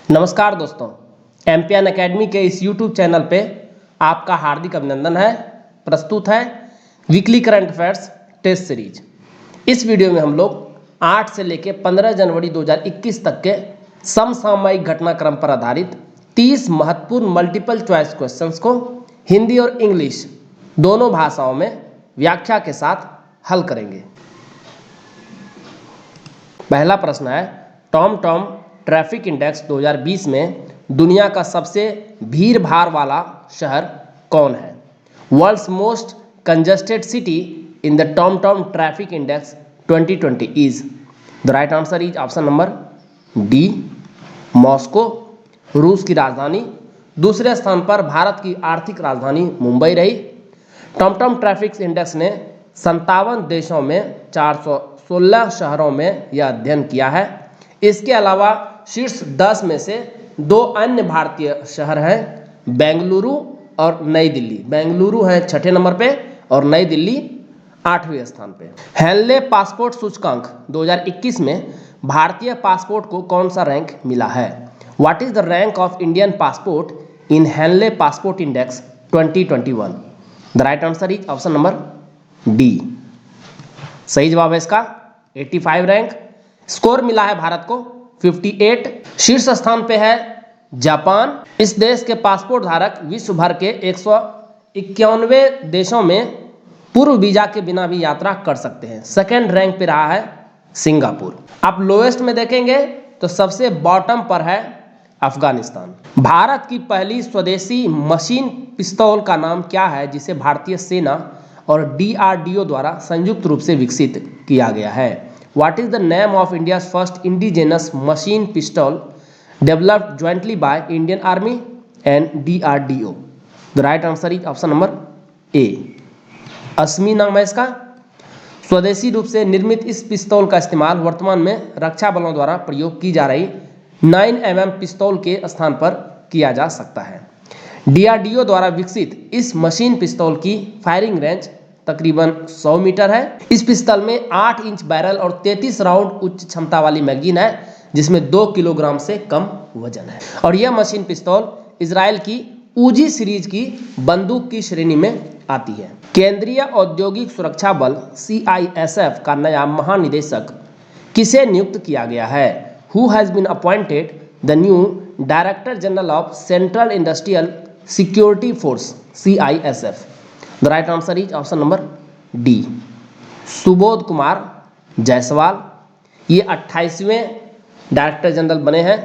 नमस्कार दोस्तों, MPN academy के इस यूट्यूब चैनल पे आपका हार्दिक अभिनंदन है। प्रस्तुत है weekly current affairs test series. इस वीडियो में हम लोग 8 से लेकर 15 जनवरी 2021 तक के समसामयिक घटनाक्रम पर आधारित 30 महत्वपूर्ण मल्टीपल चॉइस क्वेश्चंस को हिंदी और इंग्लिश दोनों भाषाओं में व्याख्या के साथ हल करेंगे। पहला प्रश्न है, टॉम टॉम ट्रैफिक इंडेक्स 2020 में दुनिया का सबसे भीड़ भाड़ वाला शहर कौन है? World's most congested city in the TomTom traffic index 2020 is. The right answer is option number D, Moscow, रूस की राजधानी। दूसरे स्थान पर भारत की आर्थिक राजधानी मुंबई रही। टॉम टॉम ट्रैफिक इंडेक्स ने 57 देशों में 416 शहरों में यह अध्ययन किया है। इसके अलावा शीर्ष 10 में से 2 अन्य भारतीय शहर हैं, बेंगलुरु और नई दिल्ली। बेंगलुरु है 6ठे नंबर पे और नई दिल्ली 8वें स्थान पे। हेनले पासपोर्ट सूचकांक 2021 में भारतीय पासपोर्ट को कौन सा रैंक मिला है? What is the rank of Indian passport in Henley passport index 2021? The right answer is option number D. सही जवाब है इसका 85 रैंक। स्कोर मिला है भारत को 58। शीर्ष स्थान पे है जापान। इस देश के पासपोर्ट धारक विश्व भर के 191 देशों में पूर्व वीजा के बिना भी यात्रा कर सकते हैं। सेकेंड रैंक पे रहा है सिंगापुर। आप लोएस्ट में देखेंगे तो सबसे बॉटम पर है अफगानिस्तान। भारत की पहली स्वदेशी मशीन पिस्तौल का नाम क्या है जिसे भारतीय सेना और DRDO द्वारा संयुक्त रूप से विकसित किया गया है? What is the name of India's first indigenous machine pistol developed jointly by Indian Army and DRDO? The right answer is option number A. अस्मी नाम है इसका। स्वदेशी रूप से निर्मित इस पिस्तौल का इस्तेमाल वर्तमान में रक्षा बलों द्वारा प्रयोग की जा रही 9mm पिस्तौल के स्थान पर किया जा सकता है। DRDO द्वारा विकसित इस मशीन पिस्तौल की फायरिंग रेंज तकरीबन 100 मीटर है। इस पिस्तौल में 8 इंच बैरल और 33 राउंड उच्च क्षमता वाली मैगजीन है जिसमें 2 किलोग्राम से कम वजन है। और यह मशीन पिस्तौल इजराइल की ऊजी सीरीज की बंदूक की श्रेणी में आती है। केंद्रीय औद्योगिक सुरक्षा बल CISF का नया महानिदेशक किसे नियुक्त किया गया है? Who has been appointed the new director general of central industrial security force CISF? The right answer is option number D, Subodh Kumar Jaiswal. ये 28वें डायरेक्टर जनरल बने हैं।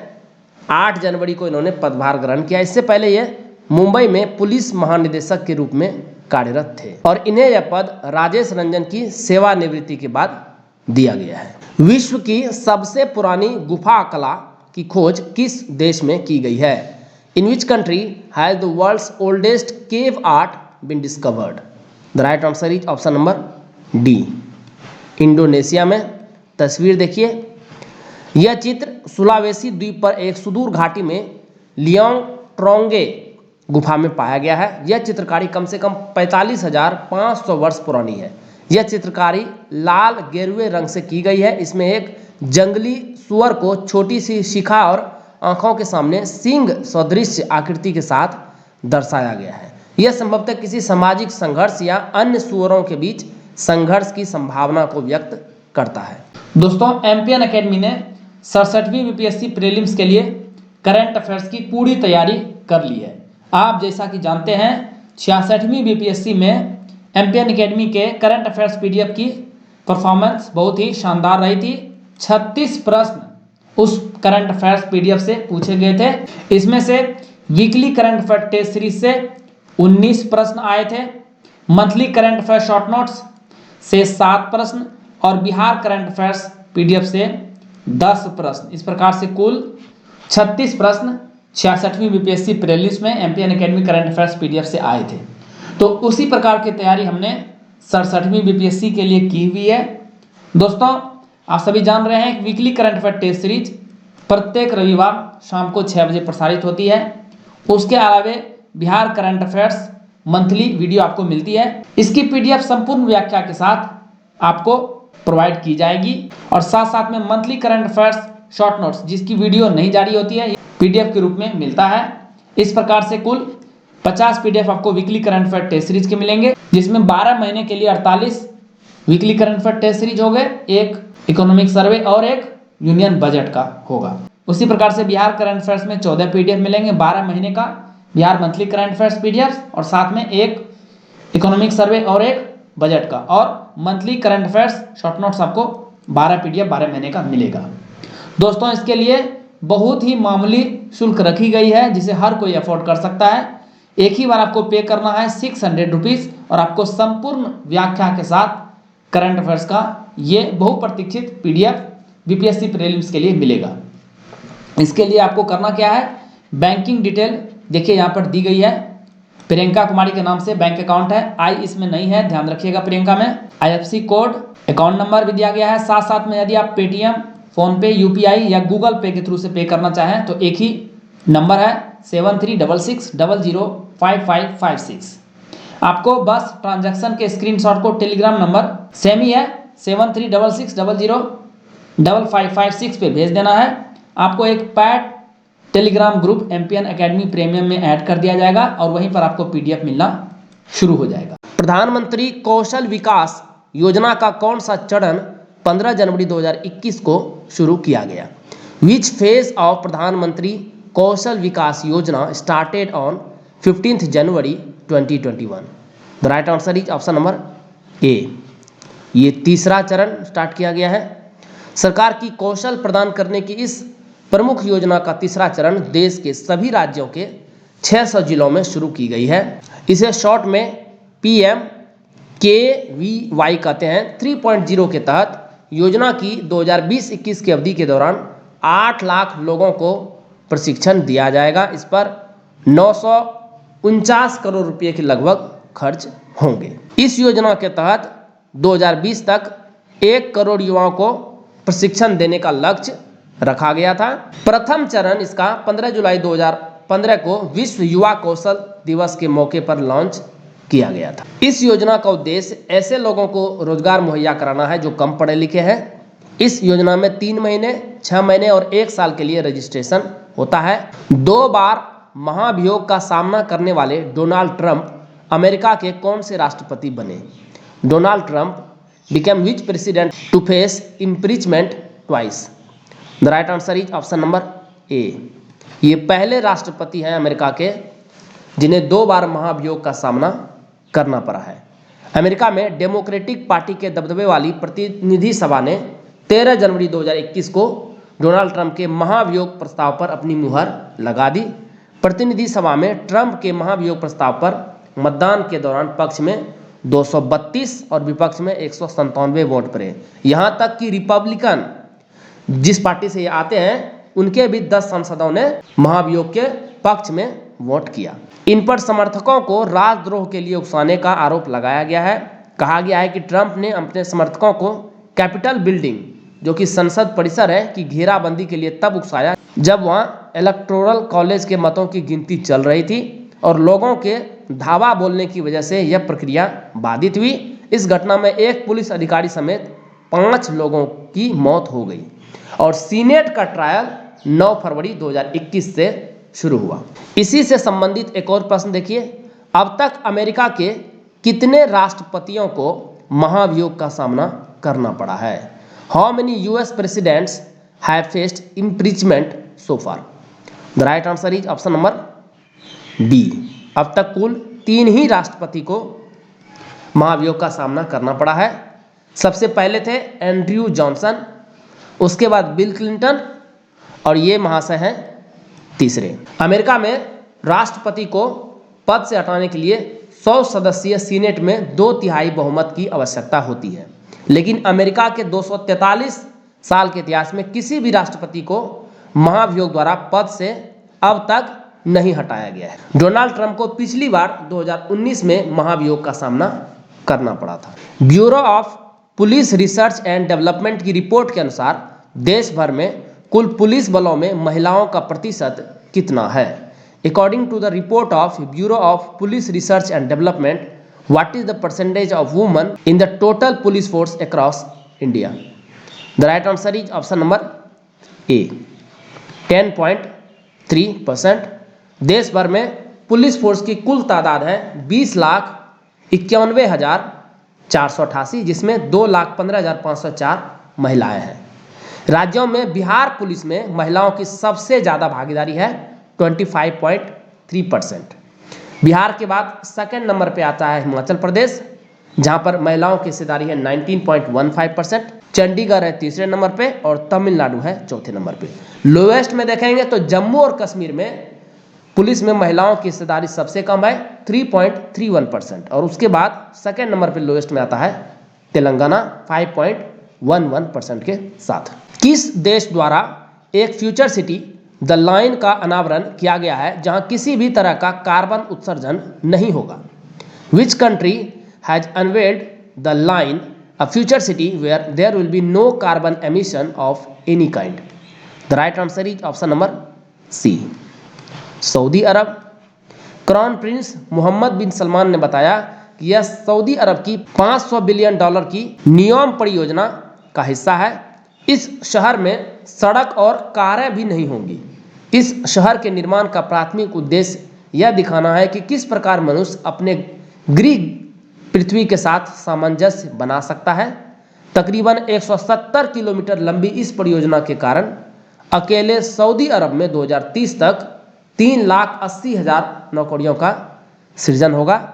8 जनवरी को इन्होंने पदभार ग्रहण किया। इससे पहले ये मुंबई में पुलिस महानिदेशक के रूप में कार्यरत थे और इन्हें यह पद राजेश रंजन की सेवानिवृत्ति के बाद दिया गया है। विश्व की सबसे पुरानी गुफा कला की खोज किस देश में की गई है? In which country has the world's oldest cave art been discovered? The right answer is option number D, Indonesia में। तस्वीर देखिए, यह चित्र सुलावेसी द्वीप पर एक सुदूर घाटी में लियोंग ट्रोंगे गुफा में पाया गया है। यह चित्रकारी कम से कम 45,500 वर्ष पुरानी है। यह चित्रकारी लाल गेरुए रंग से की गई है। इसमें एक जंगली सुअर को छोटी सी शिखा और आंखों के सामने सींग सदृश आकृति के साथ दर्शाया गया है। यह संभवतः किसी सामाजिक संघर्ष या अन्य सुअरों के बीच संघर्ष की संभावना को व्यक्त करता है। दोस्तों, एमपीएन एकेडमी ने 67वीं बीपीएससी प्रीलिम्स के लिए करंट अफेयर्स की पूरी तैयारी कर ली है। आप जैसा कि जानते हैं 66वीं बीपीएससी में एमपीएन एकेडमी के करंट अफेयर्स PDF की परफॉर्मेंस बहुत ही शानदार रही थी। 36 प्रश्न उस करंट अफेयर्स PDF से पूछे गए थे। इसमें से weekly current affair test series से 19 प्रश्न आए थे, monthly current affair short notes से 7 प्रश्न और बिहार करंट अफेयर्स PDF से 10 प्रश्न। इस प्रकार से कुल 36 प्रश्न 66वीं बीपीएससी प्रीलिम्स में MPN academy current affairs PDF से आए थे। तो उसी प्रकार की तैयारी हमने 67वीं बीपीएससी के लिए की हुई है। दोस्तों, आप सभी जान रहे हैं कि weekly current affair test series प्रत्येक रविवार शाम को 6 बजे प्रसारित होती है। उसके अलावा Bihar current affairs monthly video आपको मिलती है। इसकी PDF संपूर्ण व्याख्या के साथ आपको प्रोवाइड की जाएगी और साथ साथ में monthly current affairs short notes जिसकी वीडियो नहीं जारी होती है, PDF के रूप में मिलता है। इस प्रकार से कुल 50 PDF आपको weekly current affair test series के मिलेंगे, जिसमें 12 महीने के लिए 48 weekly current affair test series हो गए, एक इकोनॉमिक सर्वे और एक यूनियन बजट का होगा। उसी प्रकार से बिहार करंट अफेयर्स में 14 PDF मिलेंगे, 12 महीने का Bihar monthly current affairs PDF और साथ में एक इकोनॉमिक सर्वे और एक बजट का, और monthly current affairs short notes आपको 12 PDF 12 महीने का मिलेगा। दोस्तों इसके लिए बहुत ही मामूली शुल्क रखी गई है जिसे हर कोई अफोर्ड कर सकता है। एक ही बार आपको पे करना है 600 रुपीज़ और आपको संपूर्ण व्याख्या के साथ करंट अफेयर्स का ये बहुप्रतीक्षित PDF BPSC प्रीलिम्स के लिए मिलेगा। इसके लिए आपको करना क्या है, बैंकिंग डिटेल देखिए यहाँ पर दी गई है। प्रियंका कुमारी के नाम से बैंक अकाउंट है, आई इसमें नहीं है, ध्यान रखिएगा प्रियंका में। IFSC कोड, अकाउंट नंबर भी दिया गया है। साथ साथ में यदि आप पेटीएम, फोनपे, UPI या गूगल पे के थ्रू से पे करना चाहें तो एक ही नंबर है 7366005556। आपको बस ट्रांजैक्शन के स्क्रीनशॉट को टेलीग्राम नंबर सेम ही है 7366005556 पे भेज देना है। आपको एक pad Telegram group MPN academy premium में ऐड कर दिया जाएगा और वहीं पर आपको PDF मिलना शुरू हो जाएगा। प्रधानमंत्री कौशल विकास योजना का कौन सा चरण 15 जनवरी 2021 को शुरू किया गया? विच फेज ऑफ प्रधानमंत्री कौशल विकास योजना started on 15 January 2021? The right answer is option number A. ये तीसरा चरण स्टार्ट किया गया है। सरकार की कौशल प्रदान करने की इस प्रमुख योजना का तीसरा चरण देश के सभी राज्यों के 600 जिलों में शुरू की गई है। इसे शॉर्ट में PMKVY कहते हैं। 3.0 के तहत योजना की 2020-21 की अवधि के दौरान 8 लाख लोगों को प्रशिक्षण दिया जाएगा। इस पर 949 करोड़ रुपए के लगभग खर्च होंगे। इस योजना के तहत 2020 तक 1 करोड़ युवाओं को प्रशिक्षण देने का लक्ष्य रखा गया था। प्रथम चरण इसका 15 जुलाई 2015 को विश्व युवा कौशल दिवस के मौके पर लॉन्च किया गया था। इस योजना का उद्देश्य ऐसे लोगों को रोजगार मुहैया कराना है जो कम पढ़े लिखे हैं। इस योजना में 3 महीने, 6 महीने और 1 साल के लिए रजिस्ट्रेशन होता है। 2 बार महाभियोग का सामना करने वाले डोनाल्ड ट्रंप अमेरिका के कौन से राष्ट्रपति बने? Donald Trump became which president to face impeachment twice? The right answer is option number A. ये पहले राष्ट्रपति हैं अमेरिका के जिन्हें 2 बार महाभियोग का सामना करना पड़ा है। अमेरिका में डेमोक्रेटिक पार्टी के दबदबे वाली प्रतिनिधि सभा ने 13 जनवरी 2021 को डोनाल्ड ट्रंप के महाभियोग प्रस्ताव पर अपनी मुहर लगा दी। प्रतिनिधि सभा में ट्रंप के महाभियोग प्रस्ताव पर मतदान के दौरान पक्ष में 232 और विपक्ष में 197 वोट पड़े। यहाँ तक कि रिपब्लिकन जिस पार्टी से ये आते हैं उनके भी 10 सांसदों ने महाभियोग के पक्ष में वोट किया। इन पर समर्थकों को राजद्रोह के लिए उकसाने का आरोप लगाया गया है। कहा गया है कि ट्रंप ने अपने समर्थकों को कैपिटल बिल्डिंग, जो कि संसद परिसर है, की घेराबंदी के लिए तब उकसाया जब वहाँ इलेक्टोरल कॉलेज के मतों की गिनती चल रही थी और लोगों के धावा बोलने की वजह से यह प्रक्रिया बाधित हुई। इस घटना में एक पुलिस अधिकारी समेत 5 लोगों की मौत हो गई और सीनेट का ट्रायल 9 फरवरी 2021 से शुरू हुआ। इसी से संबंधित एक और प्रश्न देखिए, अब तक अमेरिका के कितने राष्ट्रपतियों को महाभियोग का सामना करना पड़ा है? How many US presidents have faced impeachment so far? The right answer is option number B. अब तक कुल 3 ही राष्ट्रपति को महाभियोग का सामना करना पड़ा है। सबसे पहले थे एंड्रयू जॉनसन, उसके बाद बिल क्लिंटन और ये महाशय हैं तीसरे। अमेरिका में राष्ट्रपति को पद से हटाने के लिए 100 सदस्यीय सीनेट में 2/3 बहुमत की आवश्यकता होती है, लेकिन अमेरिका के 243 साल के इतिहास में किसी भी राष्ट्रपति को महाभियोग द्वारा पद से अब तक नहीं हटाया गया है। डोनाल्ड ट्रंप को पिछली बार 2019 में महाभियोग का सामना करना पड़ा था। Bureau of police research and development की रिपोर्ट के अनुसार देश भर में कुल पुलिस बलों में महिलाओं का प्रतिशत कितना है? According to the report of bureau of police research and development, what is the percentage of women in the total police force across India? The right answer is option number A 10.3%। देश भर में police force की कुल तादाद है 20,91,488, जिसमें 2,15,504 महिलाएं हैं। राज्यों में बिहार पुलिस में महिलाओं की सबसे ज़्यादा भागीदारी है 25.3%। बिहार के बाद सेकंड नंबर पे आता है हिमाचल प्रदेश, जहां पर महिलाओं की हिस्सेदारी है 19.15%। चंडीगढ़ है तीसरे नंबर पे और तमिलनाडु है चौथे नंबर पे। लोएस्ट में देखेंगे तो जम्मू और कश्मीर में पुलिस में महिलाओं की हिस्सेदारी सबसे कम है 3.31%, और उसके बाद सेकंड नंबर पे लोएस्ट में आता है तेलंगाना 5.11% के साथ। किस देश द्वारा एक फ्यूचर सिटी द लाइन का अनावरण किया गया है जहां किसी भी तरह का कार्बन उत्सर्जन नहीं होगा? विच country has unveiled the line, a future city where there will be no carbon emission of any kind? The right answer is option number C, Saudi Arabia. Crown prince Mohammed bin Salman ने बताया कि यह Saudi अरब की $500 billion की NEOM परियोजना का हिस्सा है। इस शहर में सड़क और कारें भी नहीं होंगी। इस शहर के निर्माण का प्राथमिक उद्देश्य यह दिखाना है कि किस प्रकार मनुष्य अपने गृह पृथ्वी के साथ सामंजस्य बना सकता है। तकरीबन 170 किलोमीटर लंबी इस परियोजना के कारण अकेले सऊदी अरब में 2030 तक 3,80,000 नौकरियों का सृजन होगा,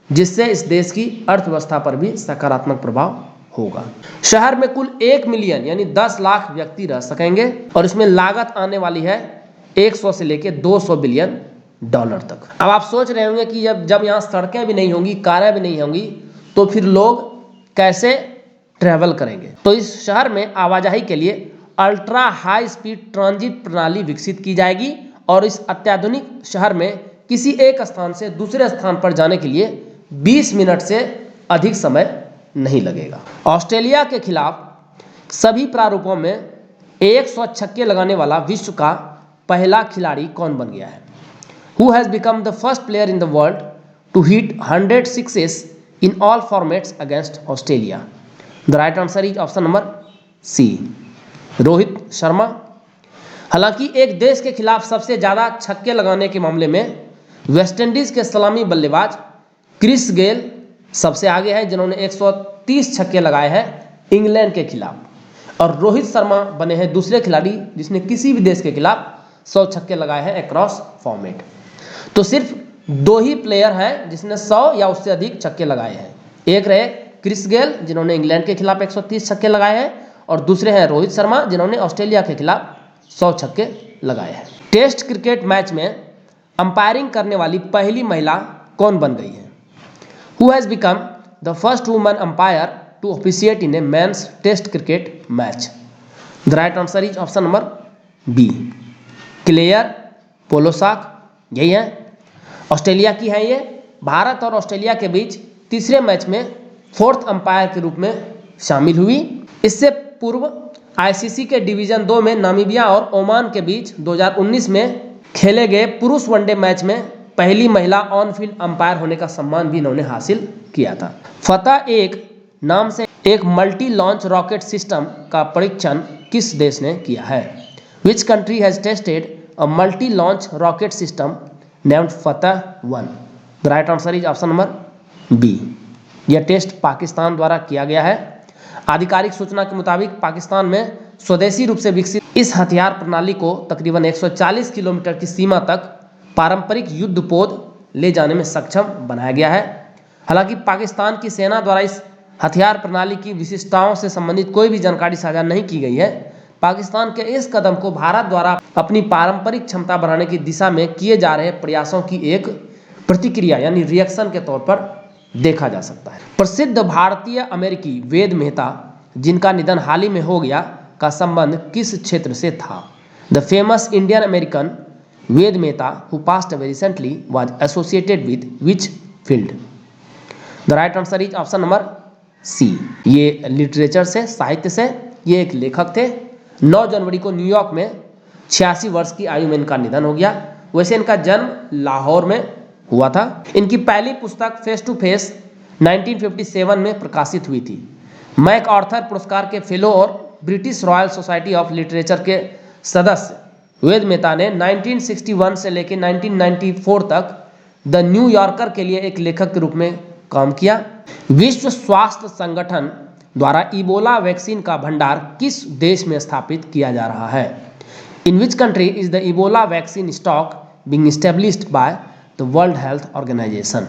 जिससे इस देश की अर्थव्यवस्था पर भी सकारात्मक प्रभाव होगा। शहर में कुल 1 मिलियन यानी 10 लाख व्यक्ति रह सकेंगे और इसमें लागत आने वाली है 100 से लेकर $200 बिलियन तक। अब आप सोच रहे होंगे कि जब यहाँ सड़कें भी नहीं होंगी, कारें भी नहीं होंगी, तो फिर लोग कैसे ट्रैवल करेंगे? तो इस शहर में आवाजाही के लिए अल्ट्रा हाई स्पीड ट्रांजिट प्रणाली विकसित की जाएगी और इस अत्याधुनिक शहर में किसी एक स्थान से दूसरे स्थान पर जाने के लिए 20 मिनट से अधिक समय नहीं लगेगा। ऑस्ट्रेलिया के खिलाफ सभी प्रारूपों में 100 छक्के लगाने वाला विश्व का पहला खिलाड़ी कौन बन गया है? Who has become the first player in the world to hit 100 sixes in all formats against Australia? The right answer is option number C, Rohit Sharma. हालांकि एक देश के खिलाफ सबसे ज़्यादा छक्के लगाने के मामले में वेस्टइंडीज़ के सलामी बल्लेबाज क्रिस गेल सबसे आगे हैं, जिन्होंने 130 छक्के लगाए हैं इंग्लैंड के खिलाफ, और रोहित शर्मा बने हैं दूसरे खिलाड़ी जिसने किसी भी देश के खिलाफ 100 छक्के लगाए हैं अक्रॉस फॉर्मेट। तो सिर्फ 2 ही प्लेयर हैं जिसने 100 या उससे अधिक छक्के लगाए हैं। एक रहे क्रिस गेल जिन्होंने इंग्लैंड के खिलाफ 130 छक्के लगाए हैं, और दूसरे हैं रोहित शर्मा जिन्होंने ऑस्ट्रेलिया के खिलाफ 100 छक्के लगाए हैं। टेस्ट क्रिकेट मैच में अंपायरिंग करने वाली पहली महिला कौन बन गई है? Who has become the first woman umpire to officiate in a men's test cricket match? The right answer is option number B, Claire Polosak. यही है, ऑस्ट्रेलिया की है ये। भारत और ऑस्ट्रेलिया के बीच तीसरे मैच में 4th अंपायर के रूप में शामिल हुई। इससे पूर्व आईसीसी के डिवीजन 2 में नामीबिया और ओमान के बीच 2019 में खेले गए पुरुष वनडे मैच में पहली महिला ऑन फील्ड अंपायर होने का सम्मान भी इन्होंने हासिल किया था। फतह 1 नाम से एक मल्टी लॉन्च रॉकेट सिस्टम का परीक्षण किस देश ने किया है? Which country has tested a multi-launch rocket system named Fateh 1? The right answer is option number B. यह टेस्ट पाकिस्तान द्वारा किया गया है। आधिकारिक सूचना के मुताबिक पाकिस्तान में स्वदेशी रूप से विकसित इस हथियार प्रणाली को तकरीबन 140 किलोमीटर की सीमा तक पारंपरिक युद्धपोत ले जाने में सक्षम बनाया गया है। हालांकि पाकिस्तान की सेना द्वारा इस हथियार प्रणाली की विशिष्टताओं से संबंधित कोई भी जानकारी साझा नहीं की गई है। पाकिस्तान के इस कदम को भारत द्वारा अपनी पारंपरिक क्षमता बढ़ाने की दिशा में किए जा रहे प्रयासों की एक प्रतिक्रिया यानी रिएक्शन के तौर पर देखा जा सकता है। प्रसिद्ध भारतीय अमेरिकी वेद मेहता जिनका निधन हाल ही में हो गया का संबंध किस क्षेत्र से था? The famous Indian American Ved Mehta who passed away recently was associated with which field? The right answer is option number C, ये लिटरेचर से, साहित्य से। ये एक लेखक थे। 9 जनवरी को न्यूयॉर्क में 86 वर्ष की आयु में इनका निधन हो गया। वैसे इनका जन्म लाहौर में हुआ था। इनकी पहली पुस्तक फेस टू फेस 1957 में प्रकाशित हुई थी। मैक आर्थर पुरस्कार के फेलो और British royal society of literature के सदस्य वेद मेहता ने 1961 से लेकर 1994 तक द न्यूयॉर्कर के लिए एक लेखक के रूप में काम किया। विश्व स्वास्थ्य संगठन द्वारा इबोला वैक्सीन का भंडार किस देश में स्थापित किया जा रहा है? In which country is the Ebola vaccine stock being established by the World Health Organization?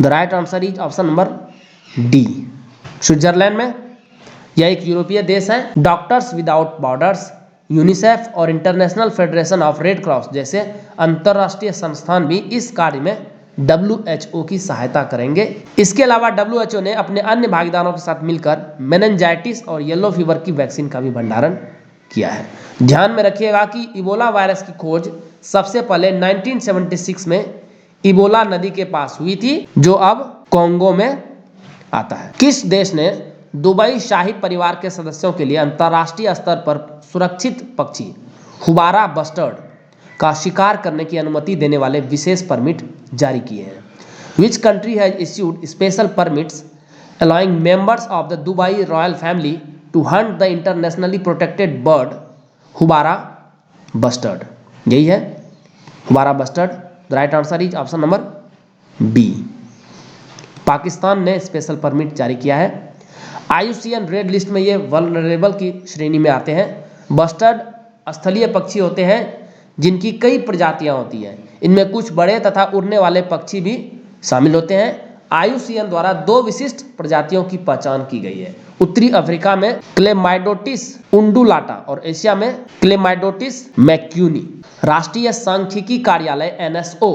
The right answer is option number D, Switzerland में। यह एक यूरोपीय देश है। डॉक्टर्स विदाउट बॉर्डर्स, यूनिसेफ और International Federation of Red Cross जैसे अंतर्राष्ट्रीय संस्थान भी इस कार्य में WHO की सहायता करेंगे। इसके अलावा WHO ने अपने अन्य भागीदारों के साथ मिलकर मेनिंजाइटिस और येलो फीवर की वैक्सीन का भी भंडारण किया है। ध्यान में रखिएगा कि इबोला वायरस की खोज सबसे पहले 1976 में इबोला नदी के पास हुई थी, जो अब कोंगो में आता है। किस देश ने दुबई शाही परिवार के सदस्यों के लिए अंतर्राष्ट्रीय स्तर पर सुरक्षित पक्षी हुबारा बस्टर्ड का शिकार करने की अनुमति देने वाले विशेष परमिट जारी किए हैं? Which country has issued special permits allowing members of the Dubai royal family to hunt the internationally protected bird houbara bustard? यही है houbara bustard. The right answer is option number B, Pakistan ने special permit जारी किया है। IUCN red list में ये vulnerable की श्रेणी में आते हैं। बस्टर्ड स्थलीय पक्षी होते हैं जिनकी कई प्रजातियां होती हैं। इनमें कुछ बड़े तथा उड़ने वाले पक्षी भी शामिल होते हैं। IUCN द्वारा 2 विशिष्ट प्रजातियों की पहचान की गई है। उत्तरी अफ्रीका में क्लेमाइडोटिस उंडुलाटा और एशिया में क्लेमाइडोटिस मैक्यूनी। राष्ट्रीय सांख्यिकी कार्यालय NSO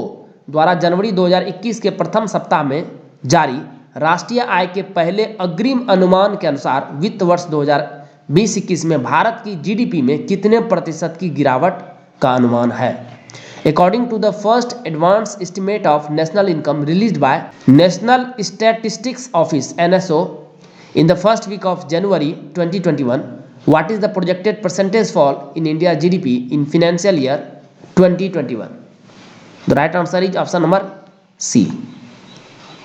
द्वारा जनवरी 2021 के प्रथम सप्ताह में जारी राष्ट्रीय आय के पहले अग्रिम अनुमान के अनुसार वित्त वर्ष 2020-21 में भारत की GDP में कितने प्रतिशत की गिरावट का अनुमान है? According to the first advance estimate of national income released by National Statistics Office NSO in the first week of January 2021, what is the projected percentage fall in India GDP in financial year 2021? The right answer is option number C,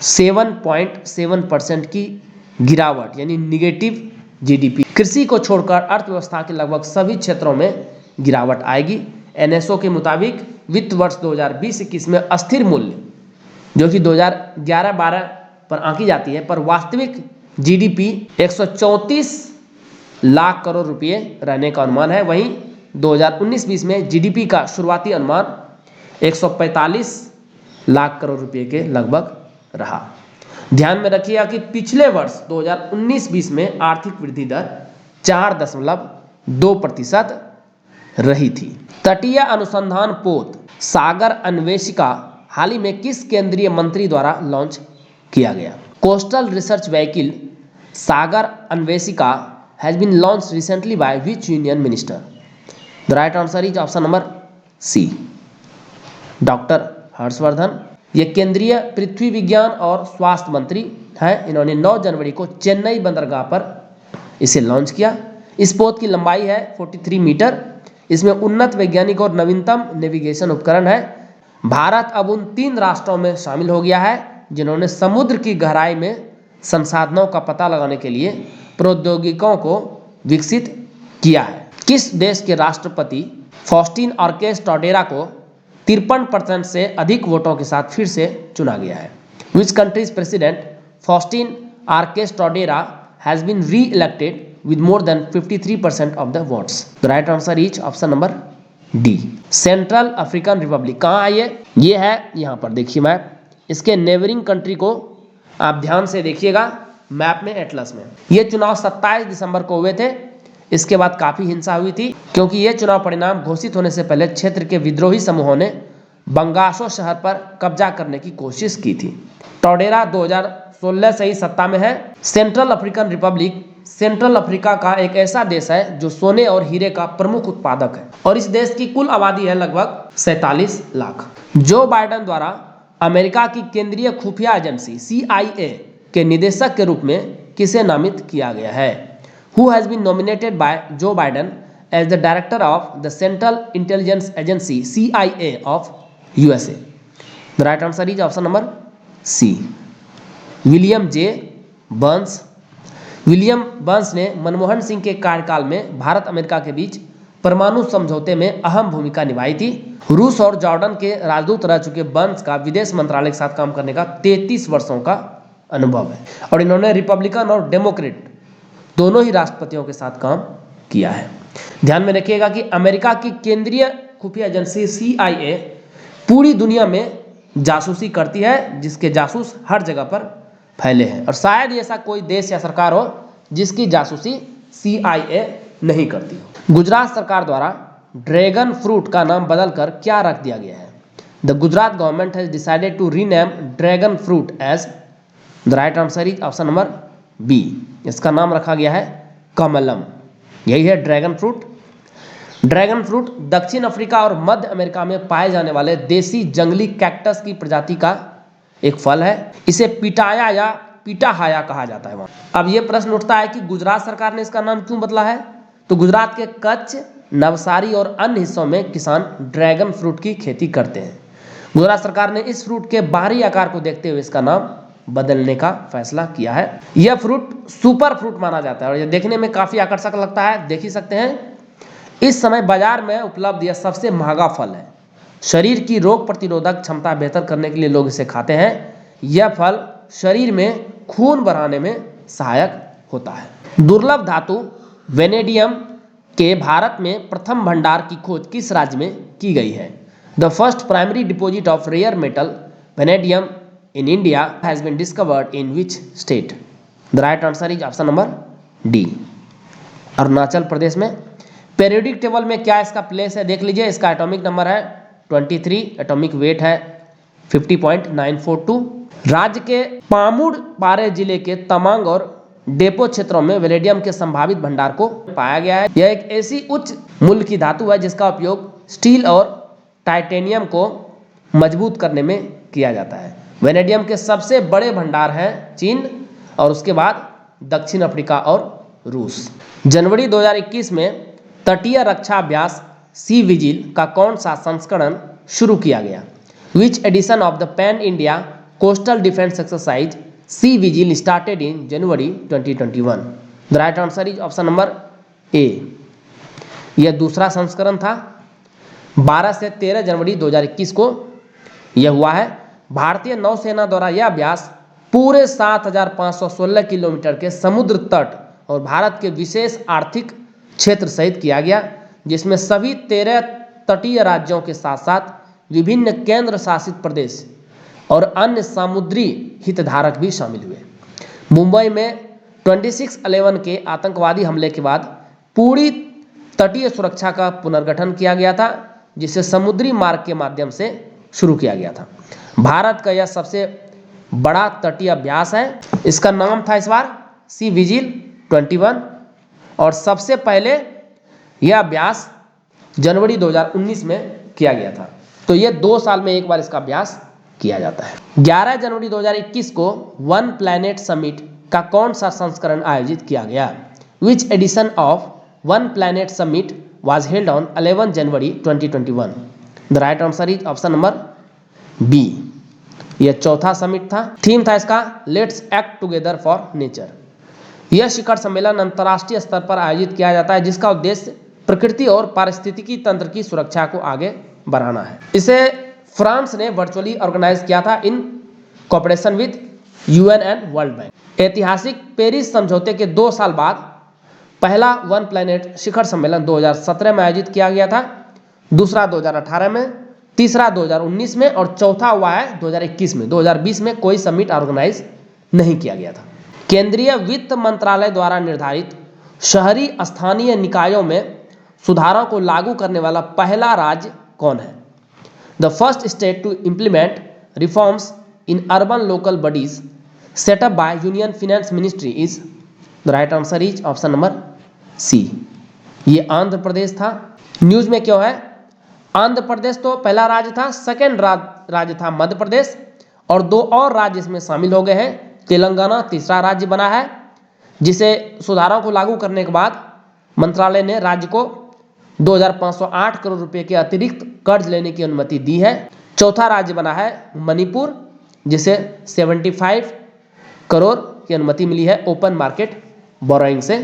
7.7% की गिरावट यानी negative GDP। कृषि को छोड़कर अर्थव्यवस्था के लगभग सभी क्षेत्रों में गिरावट आएगी। NSO के मुताबिक वित्त वर्ष 2020-21 में अस्थिर मूल्य जो कि 2011-12 पर आंकी जाती है, पर वास्तविक GDP 134 लाख करोड़ रुपए रहने का अनुमान है। वहीं 2019-20 में GDP का शुरुआती अनुमान 145 लाख करोड़ रुपए के लगभग रहा। ध्यान में रखिएगा कि पिछले वर्ष 2019-20 में आर्थिक वृद्धि दर 4.2% रही थी। तटीय अनुसंधान पोत सागर अन्वेषिका हाल ही में किस केंद्रीय मंत्री द्वारा लॉन्च किया गया? Coastal research vehicle Sagar Anveshika has been launch recently by which union minister? The right answer is option number C, doctor Harshvardhan. ये केंद्रीय पृथ्वी विज्ञान और स्वास्थ्य मंत्री हैं। इन्होंने 9 जनवरी को चेन्नई बंदरगाह पर इसे लॉन्च किया। इस पोत की लंबाई है 43 मीटर। इसमें उन्नत वैज्ञानिक और नवीनतम नेविगेशन उपकरण है। भारत अब उन 3 राष्ट्रों में शामिल हो गया है जिन्होंने समुद्र की गहराई में संसाधनों का पता लगाने के लिए प्रौद्योगिकियों को विकसित किया है। किस देश के राष्ट्रपति फॉस्टिन आर्केस टोडेरा को 53% से अधिक वोटों के साथ फिर से चुना गया है? Which country's president Faustin Archange Touadera has been re elected with more than 53% of the votes? The right answer is option number D, central African Republic. कहाँ है ये है यहाँ पर देखिए मैप। इसके नेबरिंग कंट्री को आप ध्यान से देखिएगा मैप में, एटलस में। ये चुनाव 27 दिसंबर को हुए थे। इसके बाद काफ़ी हिंसा हुई थी क्योंकि ये चुनाव परिणाम घोषित होने से पहले क्षेत्र के विद्रोही समूहों ने बंगाशो शहर पर कब्जा करने की कोशिश की थी। टोडेरा 2016 से ही सत्ता में है। Central African Republic central Africa का एक ऐसा देश है जो सोने और हीरे का प्रमुख उत्पादक है और इस देश की कुल आबादी है लगभग 47 लाख। जो बाइडेन द्वारा अमेरिका की केंद्रीय खुफिया एजेंसी CIA के निदेशक के रूप में किसे नामित किया गया है? Who has been nominated by Joe Biden as the director of the Central Intelligence Agency CIA of USA? The right answer is option number C, William J. Burns. William Burns ने मनमोहन सिंह के कार्यकाल में भारत अमेरिका के बीच परमाणु समझौते में अहम भूमिका निभाई थी। रूस और जॉर्डन के राजदूत रह चुके बर्न्स का विदेश मंत्रालय के साथ काम करने का 33 वर्षों का अनुभव है और इन्होंने रिपब्लिकन और डेमोक्रेट दोनों ही राष्ट्रपतियों के साथ काम किया है। ध्यान में रखिएगा कि अमेरिका की केंद्रीय खुफिया एजेंसी CIA पूरी दुनिया में जासूसी करती है, जिसके जासूस हर जगह पर फैले हैं और शायद ही ऐसा कोई देश या सरकार हो जिसकी जासूसी CIA नहीं करती हो। गुजरात सरकार द्वारा ड्रैगन फ्रूट का नाम बदलकर क्या रख दिया गया है? The Gujarat government has decided to rename dragon fruit as, the right answer is option number B, इसका नाम रखा गया है कमलम। यही है ड्रैगन फ्रूट। ड्रैगन फ्रूट दक्षिण अफ्रीका और मध्य अमेरिका में पाए जाने वाले देसी जंगली कैक्टस की प्रजाति का एक फल है। इसे पिटाया या पिटाहाया कहा जाता है वहाँ। अब ये प्रश्न उठता है कि गुजरात सरकार ने इसका नाम क्यों बदला है? तो गुजरात के कच्छ, नवसारी और अन्य हिस्सों में किसान ड्रैगन फ्रूट की खेती करते हैं। गुजरात सरकार ने इस फ्रूट के बाहरी आकार को देखते हुए इसका नाम बदलने का फैसला किया है। यह फ्रूट सुपर फ्रूट माना जाता है और यह देखने में काफ़ी आकर्षक लगता है, देख ही सकते हैं। इस समय बाजार में उपलब्ध यह सबसे महंगा फल है। शरीर की रोग प्रतिरोधक क्षमता बेहतर करने के लिए लोग इसे खाते हैं। यह फल शरीर में खून बढ़ाने में सहायक होता है। दुर्लभ धातु वेनेडियम के भारत में प्रथम भंडार की खोज किस राज्य में की गई है? The first primary deposit of rare metal vanadium in India has been discovered in which state? The right answer is option number D, Arunachal Pradesh में। पेरियोडिक टेबल में क्या इसका प्लेस है देख लीजिए। इसका एटॉमिक नंबर है 23, एटॉमिक वेट है 50.942। राज्य के पामुड़ पारे जिले के तमांग और डेपो क्षेत्रों में वेनेडियम के संभावित भंडार को पाया गया है। यह एक ऐसी उच्च मूल्य की धातु है जिसका उपयोग स्टील और टाइटेनियम को मजबूत करने में किया जाता है। वेनेडियम के सबसे बड़े भंडार हैं चीन और उसके बाद दक्षिण अफ्रीका और रूस। जनवरी 2021 में तटीय रक्षा अभ्यास सी विजिल का कौन सा संस्करण शुरू किया गया? Which edition of the pan India coastal defence exercise Sea Vigil started in January 2021? The right answer is option number A, यह दूसरा संस्करण था। 12 से 13 जनवरी 2021 को यह हुआ है। भारतीय नौसेना द्वारा यह अभ्यास पूरे 7,516 किलोमीटर के समुद्र तट और भारत के विशेष आर्थिक क्षेत्र सहित किया गया, जिसमें सभी 13 तटीय राज्यों के साथ साथ विभिन्न केंद्र शासित प्रदेश और अन्य समुद्री हितधारक भी शामिल हुए। मुंबई में 26/11 के आतंकवादी हमले के बाद पूरी तटीय सुरक्षा का पुनर्गठन किया गया था, जिसे समुद्री मार्ग के माध्यम से शुरू किया गया था। भारत का यह सबसे बड़ा तटीय अभ्यास है। इसका नाम था इस बार सी विजिल 21 और सबसे पहले यह अभ्यास जनवरी 2019 में किया गया था। तो यह 2 साल में एक बार इसका अभ्यास किया जाता है। 11 जनवरी 2021 को वन प्लैनेट समिट का कौन सा संस्करण आयोजित किया गया? Which edition of One Planet Summit was held on 11 January 2021? The right answer is option number B, यह चौथा समिट था। थीम था इसका let's act together for nature. यह शिखर सम्मेलन अंतर्राष्ट्रीय स्तर पर आयोजित किया जाता है, जिसका उद्देश्य प्रकृति और पारिस्थितिकी तंत्र की सुरक्षा को आगे बढ़ाना है। इसे फ्रांस ने वर्चुअली ऑर्गेनाइज किया था in cooperation with UN and World Bank. ऐतिहासिक पेरिस समझौते के 2 साल बाद पहला वन प्लैनेट शिखर सम्मेलन 2017 में आयोजित किया गया था, दूसरा 2018 में, तीसरा 2019 में और चौथा हुआ है 2021 में। 2020 में कोई समिट ऑर्गेनाइज नहीं किया गया था। केंद्रीय वित्त मंत्रालय द्वारा निर्धारित शहरी स्थानीय निकायों में सुधारों को लागू करने वाला पहला राज्य कौन है? The first state to implement reforms in urban local bodies setup by union finance ministry is, the right answer is option number C, ये आंध्र प्रदेश था। न्यूज में क्यों है? आंध्र प्रदेश तो पहला राज्य था, सेकेंड राज्य था मध्य प्रदेश और 2 और राज्य इसमें शामिल हो गए हैं। तेलंगाना तीसरा राज्य बना है, जिसे सुधारों को लागू करने के बाद मंत्रालय ने राज्य को 2,508 करोड़ रुपए के अतिरिक्त कर्ज लेने की अनुमति दी है। चौथा राज्य बना है मणिपुर, जिसे 75 करोड़ की अनुमति मिली है ओपन मार्केट बोरोइंग से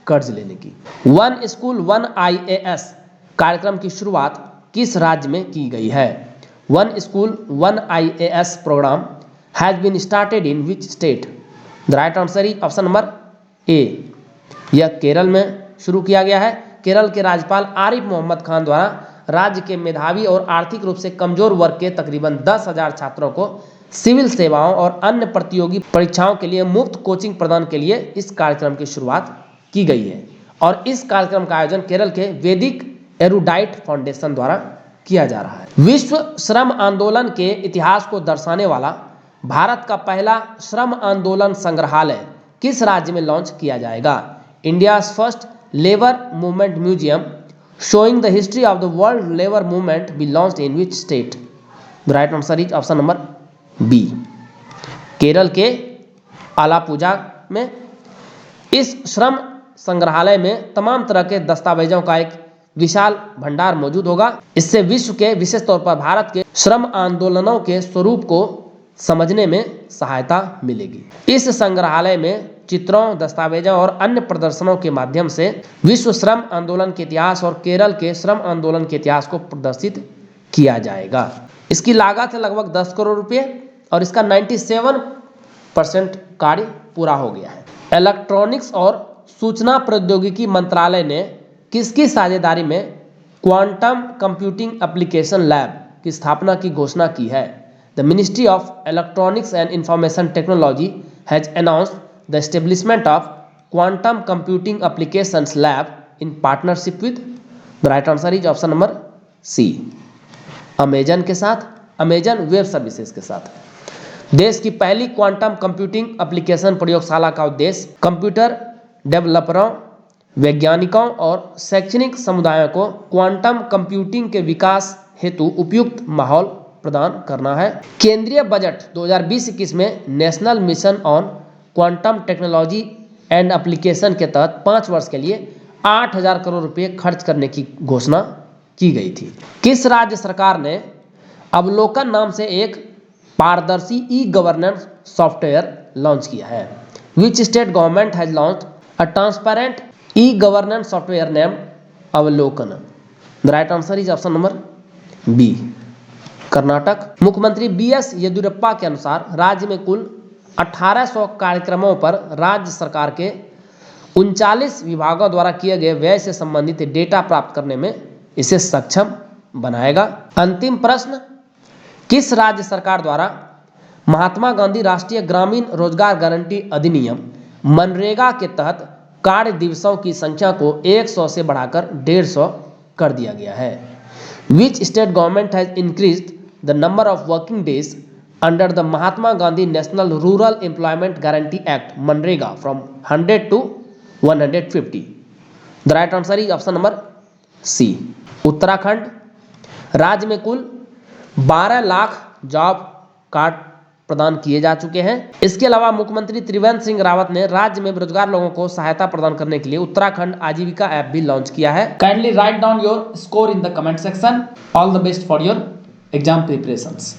कर्ज लेने की। वन स्कूल वन IAS कार्यक्रम की शुरुआत किस राज्य में की गई है? One school one IAS programme has been started in which state? The right answer is option number A, यह केरल में शुरू किया गया है। केरल के राज्यपाल आरिफ मोहम्मद खान द्वारा राज्य के मेधावी और आर्थिक रूप से कमजोर वर्ग के तकरीबन 10,000 छात्रों को सिविल सेवाओं और अन्य प्रतियोगी परीक्षाओं के लिए मुफ्त कोचिंग प्रदान के लिए इस कार्यक्रम की शुरुआत की गई है और इस कार्यक्रम का आयोजन केरल के वैदिक एरुडाइट फाउंडेशन द्वारा किया जा रहा है। विश्व श्रम आंदोलन के इतिहास को दर्शाने वाला भारत का पहला श्रम आंदोलन संग्रहालय किस राज्य में लॉन्च किया जाएगा? India's first labour movement museum showing the history of the world labor movement be launched in which state? The right answer is option number B, Kerala के आलापुझा में। इस श्रम संग्रहालय में तमाम तरह के दस्तावेजों का एक विशाल भंडार मौजूद होगा। इससे विश्व के विशेष तौर पर भारत के श्रम आंदोलनों के स्वरूप को समझने में सहायता मिलेगी। इस संग्रहालय में चित्रों, दस्तावेजों और अन्य प्रदर्शनों के माध्यम से विश्व श्रम आंदोलन के इतिहास और केरल के श्रम आंदोलन के इतिहास को प्रदर्शित किया जाएगा। इसकी लागत है लगभग 10 करोड़ रुपए और इसका 97% कार्य पूरा हो गया है। इलेक्ट्रॉनिक्स और सूचना प्रौद्योगिकी मंत्रालय ने किसकी साझेदारी में क्वांटम कंप्यूटिंग एप्लीकेशन लैब की स्थापना की घोषणा की है? The ministry of electronics and information technology has announced the establishment of quantum computing applications lab in partnership with, the right answer is option number C, Amazon के साथ, Amazon web services के साथ। देश की पहली क्वांटम कंप्यूटिंग एप्लीकेशन प्रयोगशाला का उद्देश्य कंप्यूटर डेवलपरों, वैज्ञानिकों और शैक्षणिक समुदायों को क्वांटम कंप्यूटिंग के विकास हेतु उपयुक्त माहौल प्रदान करना है। केंद्रीय बजट 2020-21 में national mission on quantum technology and application के तहत 5 वर्ष के लिए 8,000 करोड़ रुपए खर्च करने की घोषणा की गई थी। किस राज्य सरकार ने अवलोकन नाम से एक पारदर्शी ई-गवर्नेंस सॉफ्टवेयर लॉन्च किया है? Which state government has launched a transparent e-governance software named Avalokan? The right answer is option number B, Karnataka. मुख्यमंत्री BS येदियुरप्पा के अनुसार राज्य में कुल 1800 कार्यक्रमों पर राज्य सरकार के 39 विभागों द्वारा किए गए व्यय से संबंधित डेटा प्राप्त करने में इसे सक्षम बनाएगा। अंतिम प्रश्न, किस राज्य सरकार द्वारा महात्मा गांधी राष्ट्रीय ग्रामीण रोजगार गारंटी अधिनियम मनरेगा के तहत कार्य दिवसों की संख्या को 100 से बढ़ाकर 150 कर दिया गया है? Which state government has increased the number of working days under the Mahatma Gandhi National Rural Employment Guarantee Act MNREGA from 100 to 150? The right answer is option number C, Uttarakhand. राज्य में कुल 12 लाख जॉब कार्ड प्रदान किए जा चुके हैं। इसके अलावा मुख्यमंत्री त्रिवेंद्र सिंह रावत ने राज्य में बेरोजगार लोगों को सहायता प्रदान करने के लिए उत्तराखंड आजीविका ऐप भी लॉन्च किया है। Kindly write down your score in the comment section. All the best for your exam preparations.